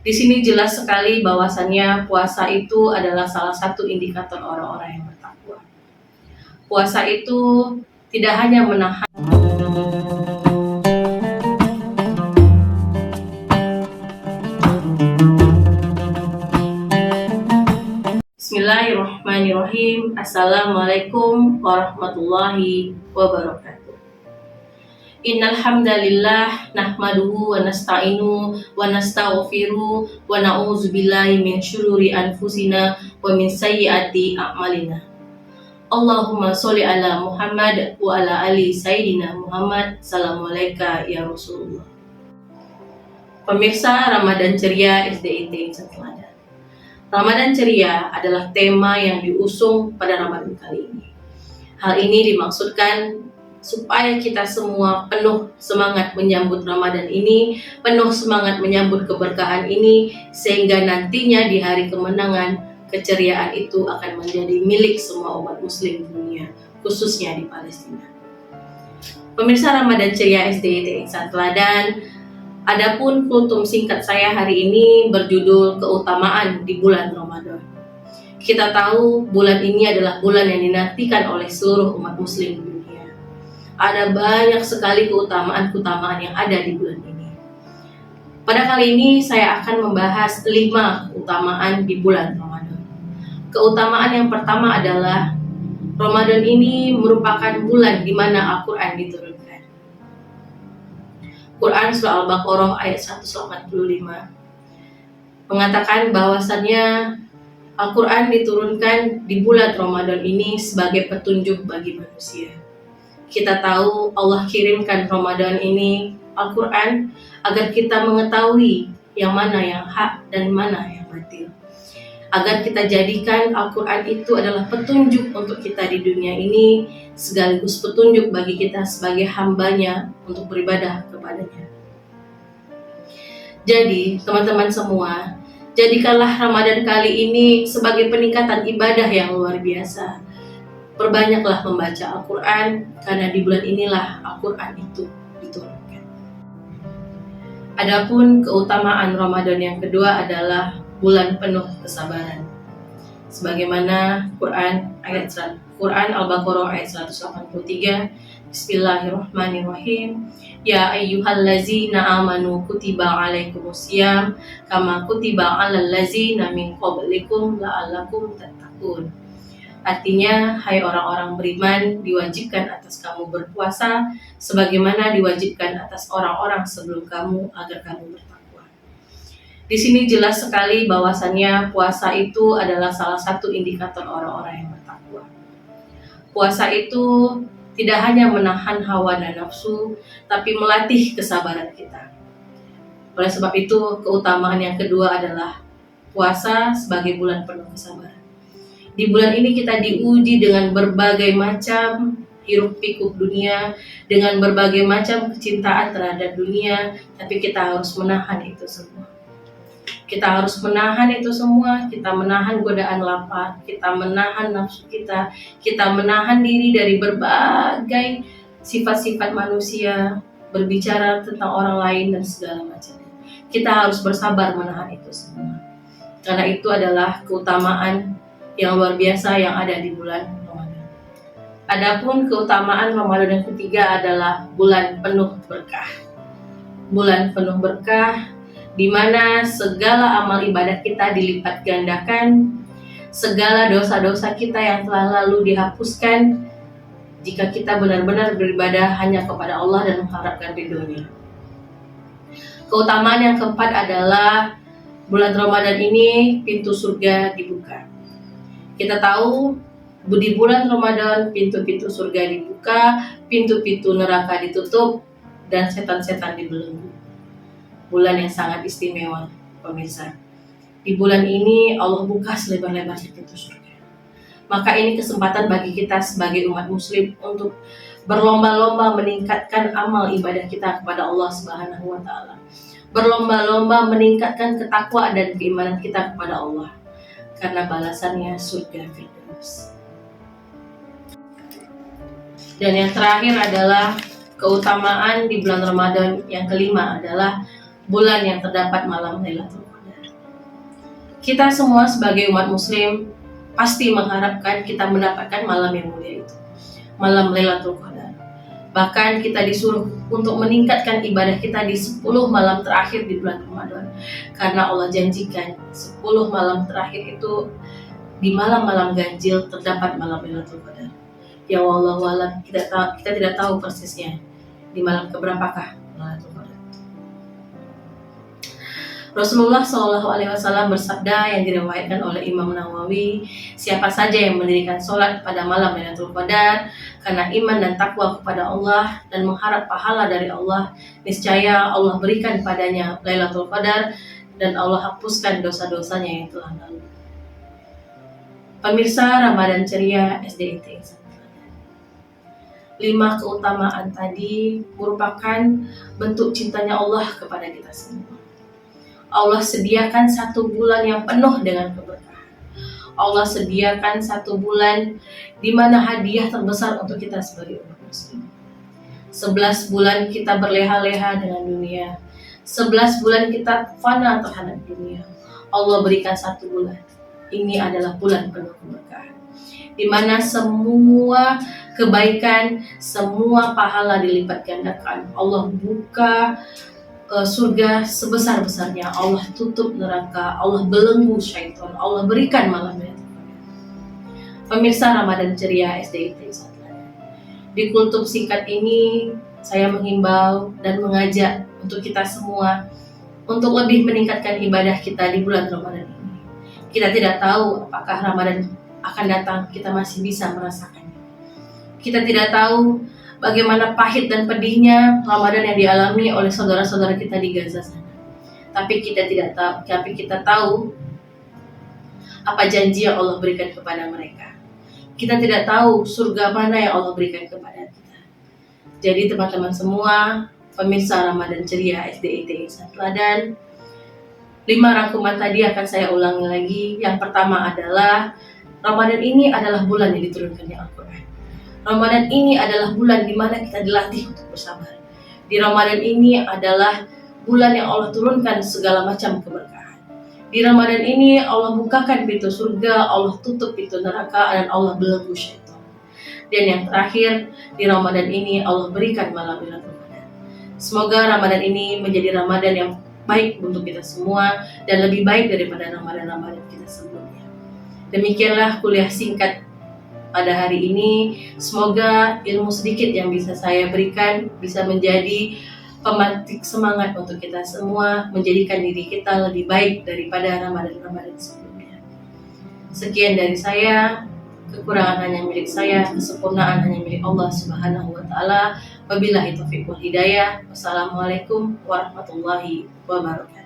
Di sini jelas sekali bahwasannya puasa itu adalah salah satu indikator orang-orang yang bertakwa. Puasa itu tidak hanya menahan Bismillahirrahmanirrahim. Assalamualaikum warahmatullahi wabarakatuh. Innal hamdalillah nahmaduhu wa nasta'inu wa nastaghfiru wa na'udzu billahi min syururi anfusina wa min sayyiati a'malina. Allahumma sholli ala Muhammad wa ala ali sayyidina Muhammad. Assalamualaikum ya Rasulullah. Pemirsa Ramadan Ceria SDIT Insan Teladan. Ramadan Ceria adalah tema yang diusung pada Ramadan kali ini. Hal ini dimaksudkan supaya kita semua penuh semangat menyambut Ramadan ini, penuh semangat menyambut keberkahan ini, sehingga nantinya di hari kemenangan, keceriaan itu akan menjadi milik semua umat muslim dunia, khususnya di Palestina. Pemirsa Ramadan Ceria SDIT Insan Teladan, adapun kultum singkat saya hari ini berjudul keutamaan di bulan Ramadan. Kita tahu bulan ini adalah bulan yang dinantikan oleh seluruh umat muslim dunia. Ada banyak sekali keutamaan-keutamaan yang ada di bulan ini. Pada kali ini saya akan membahas 5 keutamaan di bulan Ramadan. Keutamaan yang pertama adalah Ramadan ini merupakan bulan di mana Al-Quran diturunkan. Quran Surah Al-Baqarah ayat 185 mengatakan bahwasannya Al-Quran diturunkan di bulan Ramadan ini sebagai petunjuk bagi manusia. Kita tahu Allah kirimkan Ramadan ini Al-Quran agar kita mengetahui yang mana yang hak dan mana yang batil. Agar kita jadikan Al-Quran itu adalah petunjuk untuk kita di dunia ini, sekaligus petunjuk bagi kita sebagai hambanya untuk beribadah kepadanya. Jadi teman-teman semua, jadikanlah Ramadan kali ini sebagai peningkatan ibadah yang luar biasa. Perbanyaklah membaca Al-Quran, karena di bulan inilah Al-Quran itu diturunkan. Adapun keutamaan Ramadan yang kedua adalah bulan penuh kesabaran. Sebagaimana Quran Al-Baqarah ayat 183, Bismillahirrahmanirrahim. Ya ayyuhallazina amanu kutiba alaikumusiyam kama kutiba alal ladzina min qablikum la'allakum tattaqun. Artinya, hai orang-orang beriman, diwajibkan atas kamu berpuasa sebagaimana diwajibkan atas orang-orang sebelum kamu agar kamu bertakwa. Di sini jelas sekali bahwasannya puasa itu adalah salah satu indikator orang-orang yang bertakwa. Puasa itu tidak hanya menahan hawa dan nafsu, tapi melatih kesabaran kita. Oleh sebab itu, keutamaan yang kedua adalah puasa sebagai bulan penuh kesabaran. Di bulan ini kita diuji dengan berbagai macam hiruk-pikuk dunia, dengan berbagai macam kecintaan terhadap dunia, tapi kita harus menahan itu semua. Kita harus menahan itu semua, kita menahan godaan lapar, kita menahan nafsu kita menahan diri dari berbagai sifat-sifat manusia, berbicara tentang orang lain dan segala macamnya. Kita harus bersabar menahan itu semua. Karena itu adalah keutamaan yang luar biasa yang ada di bulan Ramadan. Adapun keutamaan Ramadan yang ketiga adalah bulan penuh berkah. Bulan penuh berkah di mana segala amal ibadah kita dilipat gandakan, segala dosa-dosa kita yang telah lalu dihapuskan jika kita benar-benar beribadah hanya kepada Allah dan mengharapkan ridhonya. Keutamaan yang keempat adalah bulan Ramadan ini pintu surga dibuka. Kita tahu di bulan Ramadan pintu-pintu surga dibuka, pintu-pintu neraka ditutup, dan setan-setan dibelenggu. Bulan yang sangat istimewa, pemirsa. Di bulan ini Allah buka selebar-lebarnya pintu surga. Maka ini kesempatan bagi kita sebagai umat muslim untuk berlomba-lomba meningkatkan amal ibadah kita kepada Allah Subhanahu wa Ta'ala. Berlomba-lomba meningkatkan ketakwaan dan keimanan kita kepada Allah. Karena balasannya surga Firdaus. Dan yang terakhir adalah keutamaan di bulan Ramadan yang kelima adalah bulan yang terdapat malam Lailatul Qadar. Kita semua sebagai umat muslim pasti mengharapkan kita mendapatkan malam yang mulia itu, malam Lailatul Qadar. Bahkan kita disuruh untuk meningkatkan ibadah kita di 10 malam terakhir di bulan Ramadan. Karena Allah janjikan 10 malam terakhir itu di malam-malam ganjil terdapat malam Lailatul Qadar. Ya wallahu a'lam, kita tidak tahu persisnya di malam keberapakah Lailatul Qadar. Rasulullah SAW bersabda yang diriwayatkan oleh Imam Nawawi, siapa saja yang mendirikan sholat pada malam Lailatul Qadar karena iman dan takwa kepada Allah dan mengharap pahala dari Allah, niscaya Allah berikan padanya Lailatul Qadar dan Allah hapuskan dosa-dosanya yang telah lalu. Pemirsa Ramadan Ceria SDIT, 5 keutamaan tadi merupakan bentuk cintanya Allah kepada kita semua. Allah sediakan 1 bulan yang penuh dengan keberkahan. Allah sediakan 1 bulan di mana hadiah terbesar untuk kita sebagai umat muslim. 11 bulan kita berleha-leha dengan dunia. 11 bulan kita fana terhadap dunia. Allah berikan 1 bulan. Ini adalah bulan penuh keberkahan, di mana semua kebaikan, semua pahala dilipat gandakan. Allah buka surga sebesar-besarnya, Allah tutup neraka, Allah belenggu syaitan, Allah berikan malam Lailatul Qadar. Pemirsa Ramadan Ceria SDIT, di kultum singkat ini saya menghimbau dan mengajak untuk kita semua untuk lebih meningkatkan ibadah kita di bulan Ramadan ini. Kita tidak tahu apakah Ramadan akan datang, kita masih bisa merasakannya. Kita tidak tahu bagaimana pahit dan pedihnya Ramadan yang dialami oleh saudara-saudara kita di Gaza sana. Tapi kita tahu apa janji yang Allah berikan kepada mereka. Kita tidak tahu surga mana yang Allah berikan kepada kita. Jadi teman-teman semua, pemirsa Ramadan Ceria SDIT Insan Teladan, 5 rangkuman tadi akan saya ulangi lagi. Yang pertama adalah Ramadan ini adalah bulan yang diturunkannya Al-Quran. Ramadan ini adalah bulan di mana kita dilatih untuk bersabar. Di Ramadan ini adalah bulan yang Allah turunkan segala macam keberkahan. Di Ramadan ini Allah bukakan pintu surga, Allah tutup pintu neraka, dan Allah belenggu syaitan. Dan yang terakhir, di Ramadan ini Allah berikan malam Lailatul Qadar. Semoga Ramadan ini menjadi Ramadan yang baik untuk kita semua dan lebih baik daripada Ramadan-Ramadan kita sebelumnya. Demikianlah kuliah singkat pada hari ini. Semoga ilmu sedikit yang bisa saya berikan bisa menjadi pemantik semangat untuk kita semua, menjadikan diri kita lebih baik daripada Ramadan-Ramadan sebelumnya. Sekian dari saya, kekurangan hanya milik saya, kesempurnaan hanya milik Allah Subhanahu wa Ta'ala. Wabillahi taufiq wal hidayah. Wassalamualaikum warahmatullahi wabarakatuh.